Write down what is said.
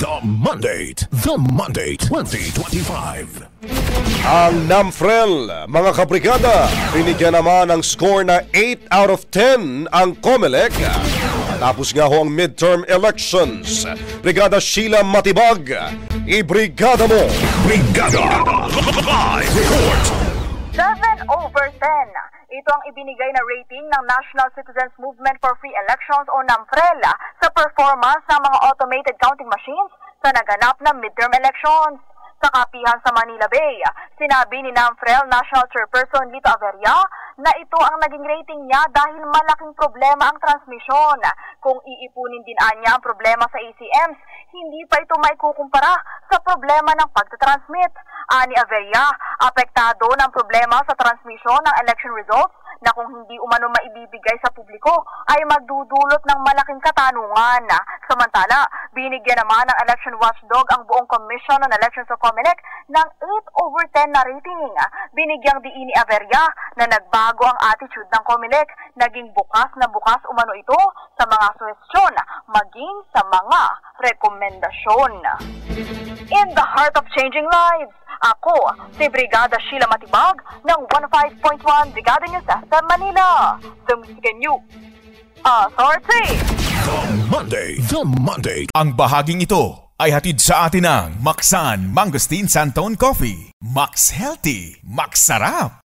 The Monday 2025. Ang NAMFREL, mga kabrigada, binigyan naman ng score na 8 out of 10 ang COMELEC. Tapos nga ho ang midterm elections. Brigada Sheila Matibag, ibrigada mo! Brigada Live Report. 7/10. Ito ang ibinigay na rating ng National Citizens Movement for Free Elections o NAMFREL sa performance ng mga automated counting machines sa naganap na midterm elections. Sa kapihan sa Manila Bay, sinabi ni NAMFREL National Chairperson Lito Averia na ito ang naging rating niya dahil malaking problema ang transmisyon. Kung iipunin din niya ang problema sa ACMs, hindi pa ito maikukumpara sa problema ng pagtatransmit. Ani Averia, apektado ng problema sa transmisyon ng election results na kung hindi umano maibibigay sa publiko ay magdudulot ng malaking katanungan. Samantala, binigyan naman ng election watchdog ang buong Commission on Elections o COMELEC ng 8/10 na rating. Binigyang diin ni Averia na nagbago ang attitude ng COMELEC, naging bukas na bukas umano ito sa mga suhestyon, maging sa mga rekomendasyon. In the heart of changing lives, ako si Brigada Sheila Matibag ng 105.1 Brigada News FM Manila. The Music and You Authority. The Monday. Ang bahaging ito ay hatid sa atin ng Maxan Mangosteen Santon Coffee. Max Healthy, Max Sarap.